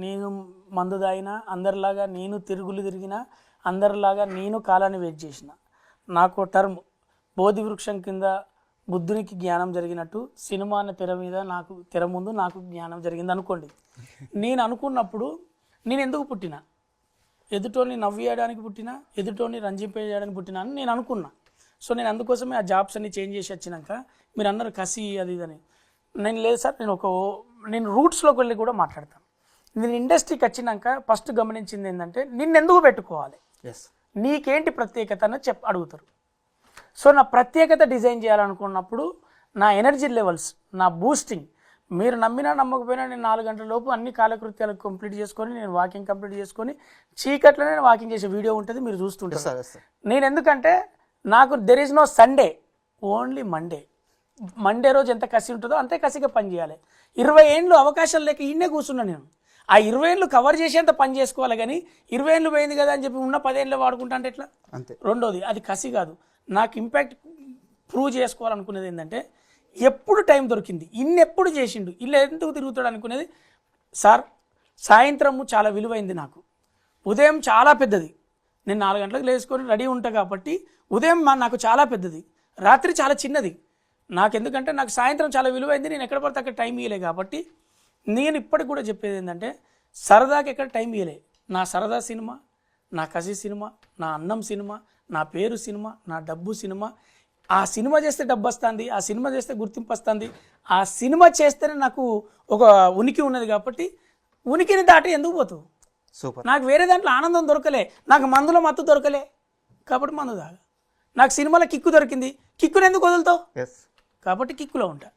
నేను మందు తాగినా, అందరిలాగా నేను తిరుగులు తిరిగినా, అందరిలాగా నేను కాలాన్ని వెయిట్ చేసిన. నాకు టర్మ్ బోధి వృక్షం కింద బుద్ధునికి జ్ఞానం జరిగినట్టు సినిమా అనే తెర ముందు నాకు జ్ఞానం జరిగింది అనుకోండి. నేను అనుకున్నప్పుడు నేను ఎందుకు పుట్టినా, ఎదుటోని నవ్వేయడానికి పుట్టినా, ఎదుటోని రంజింపేయడానికి పుట్టినా అని నేను అనుకున్నా. సో నేను అందుకోసమే ఆ జాబ్స్ అన్ని చేంజ్ చేసి వచ్చినాక మీరు అన్నారు కసి అది ఇదని. నేను లేదు సార్, నేను రూట్స్లోకి వెళ్ళి కూడా మాట్లాడతాను. నేను ఇండస్ట్రీకి వచ్చినాక ఫస్ట్ గమనించింది ఏంటంటే నిన్నెందుకు పెట్టుకోవాలి, నీకేంటి ప్రత్యేకత అని అడుగుతారు. సో నా ప్రత్యేకత డిజైన్ చేయాలనుకున్నప్పుడు నా ఎనర్జీ లెవెల్స్, నా బూస్టింగ్, మీరు నమ్మినా నమ్మకపోయినా నేను 4 గంటల లోపు అన్ని కాలకృత్యాలు కంప్లీట్ చేసుకొని నేను వాకింగ్ కంప్లీట్ చేసుకొని చీకట్లోనే నేను వాకింగ్ చేసే వీడియో ఉంటుంది, మీరు చూస్తుంటారు. నేను ఎందుకంటే నాకు there is no Sunday, only Monday రోజు ఎంత కసి ఉంటుందో అంతే కసిగా పని చేయాలి. 20 ఏళ్ళు అవకాశాలు లేక ఈయనే కూర్చున్నా నేను. ఆ 20 ఏళ్ళు కవర్ చేసేంత పని చేసుకోవాలి, కానీ 20 ఏళ్ళు పోయింది కదా అని చెప్పి ఉన్న 10 ఏళ్ళు వాడుకుంటా అంటే ఎట్లా? రెండోది అది కసి కాదు. నాకు ఇంపాక్ట్ ప్రూవ్ చేసుకోవాలనుకునేది ఏంటంటే ఎప్పుడు టైం దొరికింది, ఎప్పుడు చేసిండు, ఇల్లు ఎందుకు తిరుగుతాడు అనుకునేది. సార్ సాయంత్రము చాలా విలువైంది నాకు, ఉదయం చాలా పెద్దది. నేను 4 గంటలకు లేచుకొని రెడీ ఉంటా కాబట్టి ఉదయం నాకు చాలా పెద్దది, రాత్రి చాలా చిన్నది. నాకు ఎందుకంటే నాకు సాయంత్రం చాలా విలువైంది, నేను ఎక్కడ పడితే అక్కడ టైం ఇవ్వలే. కాబట్టి నేను ఇప్పటికి కూడా చెప్పేది ఏంటంటే సరదాకి ఎక్కడ టైం ఇవ్వలే. నా సరదా సినిమా, నా కసి సినిమా, నా అన్నం సినిమా, నా పేరు సినిమా, నా డబ్బు సినిమా. ఆ సినిమా చేస్తే డబ్బు వస్తుంది, ఆ సినిమా చేస్తే గుర్తింపు వస్తుంది, ఆ సినిమా చేస్తేనే నాకు ఒక ఉనికి ఉన్నది. కాబట్టి ఉనికిని దాటి ఎందుకు పోతావు? సూపర్. నాకు వేరే దాంట్లో ఆనందం దొరకలే, నాకు మందులో మత్తు దొరకలే, కాబట్టి మందు తాగా. నాకు సినిమాలో కిక్కు దొరికింది, కిక్కును ఎందుకు వదులుతావు? కాబట్టి కిక్కులో ఉంటా.